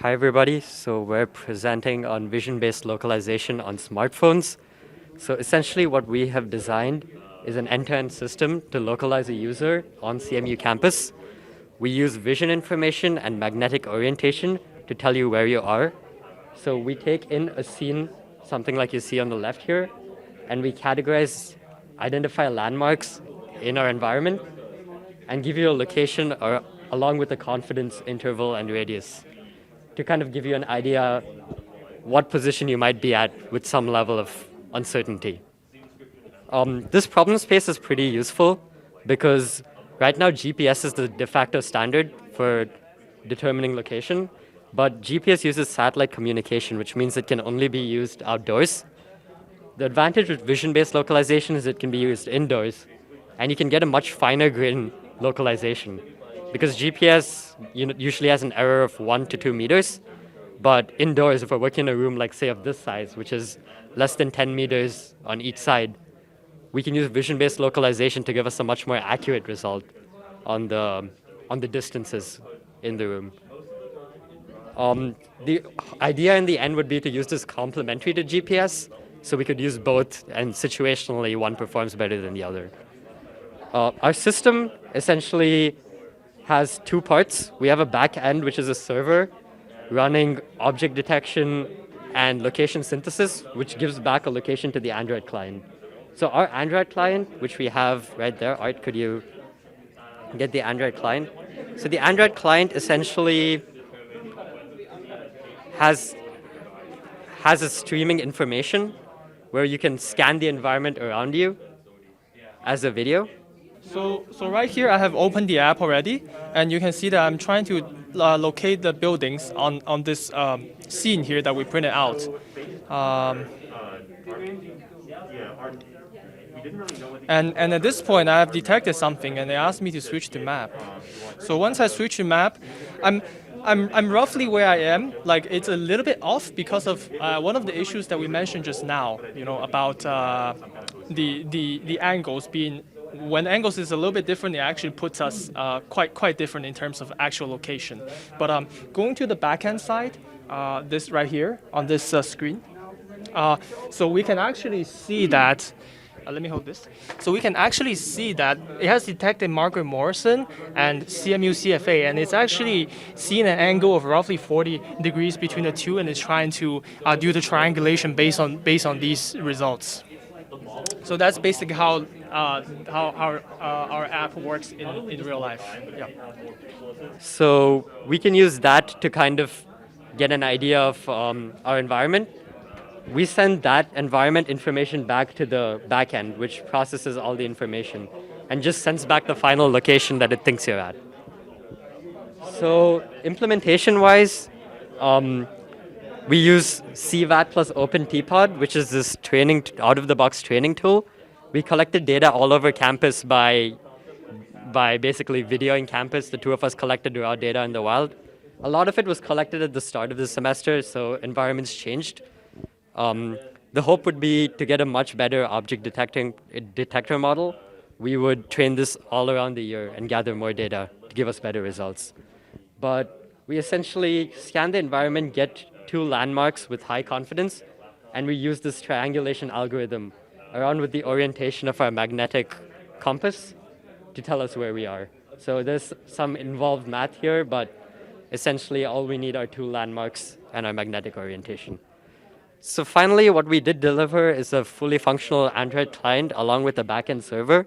Hi everybody, so we're presenting on vision-based localization on smartphones. So essentially what we have designed is an end-to-end system to localize a user on CMU campus. We use vision information and magnetic orientation to tell you where you are. So we take in a scene, something like you see on the left here, and we identify landmarks in our environment and give you a location along with a confidence interval and radius to kind of give you an idea what position you might be at with some level of uncertainty. This problem space is pretty useful because right now GPS is the de facto standard for determining location, but GPS uses satellite communication, which means it can only be used outdoors. The advantage with vision-based localization is it can be used indoors, and you can get a much finer grain localization because GPS usually has an error of 1 to 2 meters, but indoors, if we're working in a room like say of this size, which is less than 10 meters on each side, we can use vision-based localization to give us a much more accurate result on the distances in the room. The idea in the end would be to use this complementary to GPS, so we could use both, and situationally one performs better than the other. Our system essentially has two parts. We have a back end, which is a server running object detection and location synthesis, which gives back a location to the Android client. So our Android client, which we have right there, Art, could you get the Android client? So the Android client essentially has a streaming information where you can scan the environment around you as a video. So right here I have opened the app already, and you can see that I'm trying to locate the buildings on this scene here that we printed out. And at this point I have detected something, and they asked me to switch the map. So once I switch the map, I'm roughly where I am. Like, it's a little bit off because of one of the issues that we mentioned just now. About the angles being. When angles is a little bit different, it actually puts us quite different in terms of actual location. But going to the backend side, this right here on this screen, so we can actually see that. Let me hold this. So we can actually see that it has detected Margaret Morrison and CMU CFA, and it's actually seen an angle of roughly 40 degrees between the two, and it's trying to do the triangulation based on these results. So that's basically how our app works in real life. Yeah. So we can use that to kind of get an idea of our environment. We send that environment information back to the backend, which processes all the information and just sends back the final location that it thinks you're at. So implementation-wise, we use CVAT plus OpenTPOD, which is this out-of-the-box training tool. We collected data all over campus by basically videoing campus. The two of us collected raw data in the wild. A lot of it was collected at the start of the semester, so environments changed. The hope would be to get a much better object detector model. We would train this all around the year and gather more data to give us better results. But we essentially scan the environment, get two landmarks with high confidence, and we use this triangulation algorithm around with the orientation of our magnetic compass to tell us where we are. So there's some involved math here, but essentially all we need are two landmarks and our magnetic orientation. So finally, what we did deliver is a fully functional Android client along with a backend server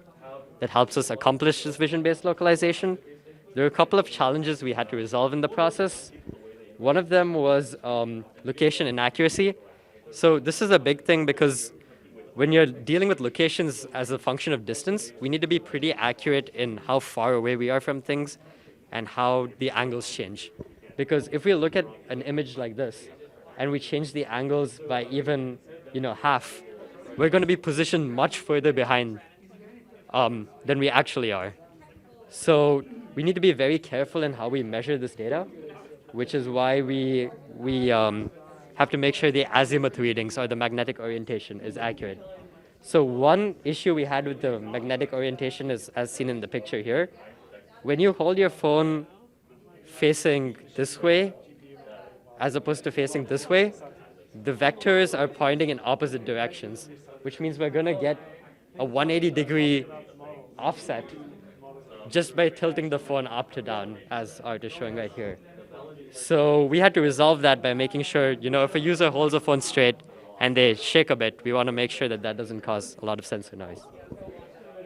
that helps us accomplish this vision-based localization. There are a couple of challenges we had to resolve in the process. One of them was location inaccuracy. So this is a big thing because when you're dealing with locations as a function of distance, we need to be pretty accurate in how far away we are from things and how the angles change. Because if we look at an image like this, and we change the angles by even half, we're going to be positioned much further behind than we actually are. So we need to be very careful in how we measure this data, which is why we have to make sure the azimuth readings or the magnetic orientation is accurate. So one issue we had with the magnetic orientation is as seen in the picture here. When you hold your phone facing this way, as opposed to facing this way, the vectors are pointing in opposite directions, which means we're going to get a 180-degree offset just by tilting the phone up to down, as Art is showing right here. So we had to resolve that by making sure, if a user holds a phone straight and they shake a bit, we want to make sure that that doesn't cause a lot of sensor noise.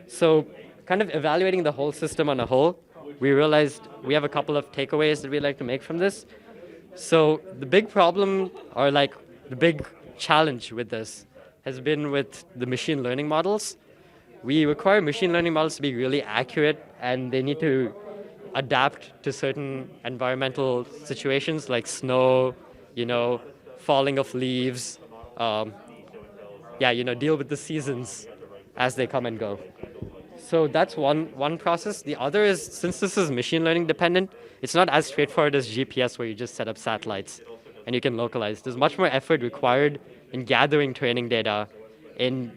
So kind of evaluating the whole system on a whole, we realized we have a couple of takeaways that we'd like to make from this. So the big problem, or like the big challenge with this, has been with the machine learning models. We require machine learning models to be really accurate, and they need to adapt to certain environmental situations like snow, falling of leaves, deal with the seasons as they come and go. So that's one process. The other is, since this is machine learning dependent, it's not as straightforward as GPS where you just set up satellites and you can localize. There's much more effort required in gathering training data, in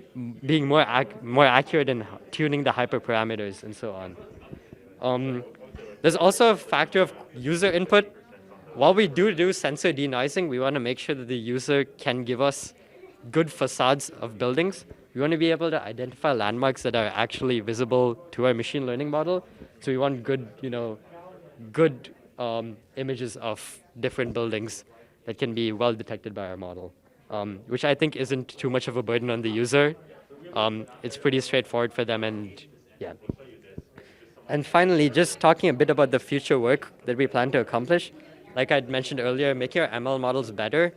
being more accurate in tuning the hyperparameters and so on. There's also a factor of user input. While we do sensor denoising, we want to make sure that the user can give us good facades of buildings. We want to be able to identify landmarks that are actually visible to our machine learning model. So we want good images of different buildings that can be well detected by our model, which I think isn't too much of a burden on the user. It's pretty straightforward for them, and yeah. And finally, just talking a bit about the future work that we plan to accomplish. Like I'd mentioned earlier, making our ML models better.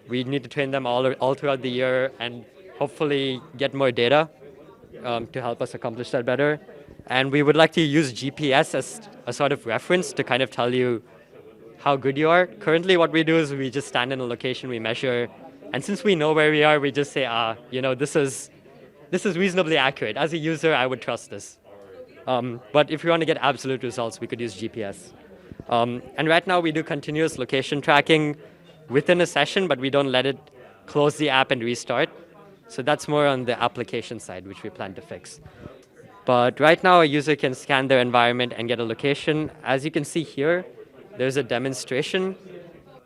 We need to train them all throughout the year and hopefully get more data to help us accomplish that better. And we would like to use GPS as a sort of reference to kind of tell you how good you are. Currently, what we do is we just stand in a location, we measure, and since we know where we are, we just say, this is reasonably accurate. As a user, I would trust this. But if you want to get absolute results, we could use GPS. And right now, we do continuous location tracking within a session, but we don't let it close the app and restart. So that's more on the application side, which we plan to fix. But right now, a user can scan their environment and get a location. As you can see here, there's a demonstration.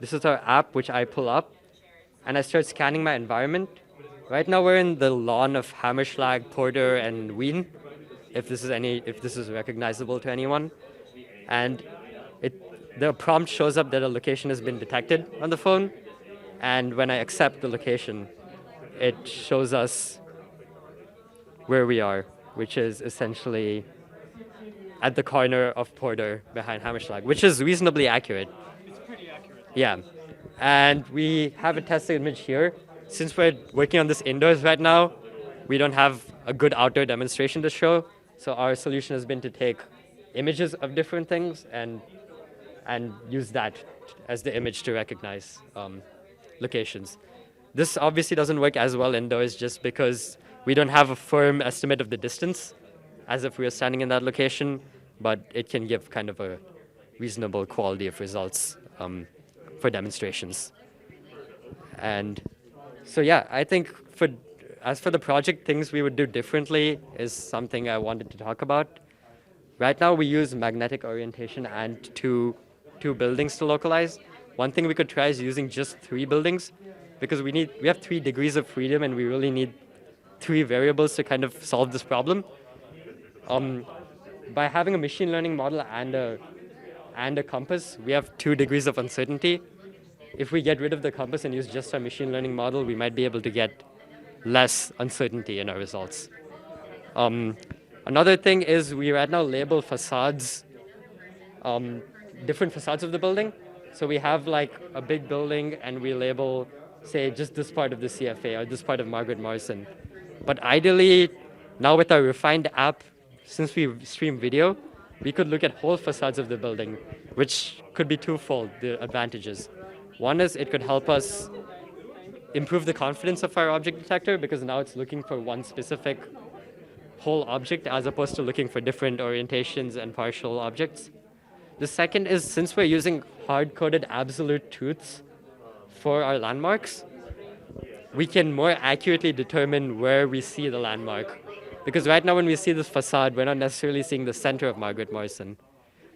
This is our app, which I pull up, and I start scanning my environment. Right now, we're in the lawn of Hammerschlag, Porter, and Wien, if this is recognizable to anyone. And the prompt shows up that a location has been detected on the phone. And when I accept the location, it shows us where we are, which is essentially at the corner of Porter behind Hammerschlag, which is reasonably accurate. It's pretty accurate. Yeah. And we have a test image here. Since we're working on this indoors right now, we don't have a good outdoor demonstration to show. So our solution has been to take images of different things and use that as the image to recognize locations. This obviously doesn't work as well indoors just because we don't have a firm estimate of the distance as if we were standing in that location, but it can give kind of a reasonable quality of results for demonstrations. And so yeah, I think as for the project, things we would do differently is something I wanted to talk about. Right now we use magnetic orientation and two buildings to localize. One thing we could try is using just 3 buildings, because we have 3 degrees of freedom and we really need 3 variables to kind of solve this problem. By having a machine learning model and a compass, we have 2 degrees of uncertainty. If we get rid of the compass and use just our machine learning model, we might be able to get less uncertainty in our results. Another thing is we right now label facades, different facades of the building. So we have like a big building and we label, say, just this part of the CFA or this part of Margaret Morrison. But ideally, now with our refined app, since we stream video, we could look at whole facades of the building, which could be twofold, the advantages. One is it could help us improve the confidence of our object detector, because now it's looking for one specific whole object as opposed to looking for different orientations and partial objects. The second is, since we're using hard-coded absolute truths for our landmarks, we can more accurately determine where we see the landmark. Because right now when we see this facade, we're not necessarily seeing the center of Margaret Morrison.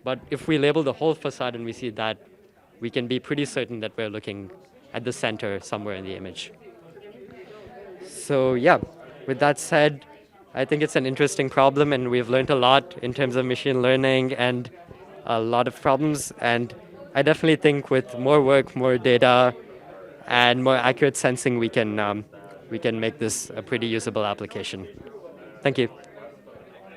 But if we label the whole facade and we see that, we can be pretty certain that we're looking at the center somewhere in the image. So yeah, with that said, I think it's an interesting problem, and we've learned a lot in terms of machine learning and a lot of problems. And I definitely think with more work, more data, and more accurate sensing, we can make this a pretty usable application. Thank you.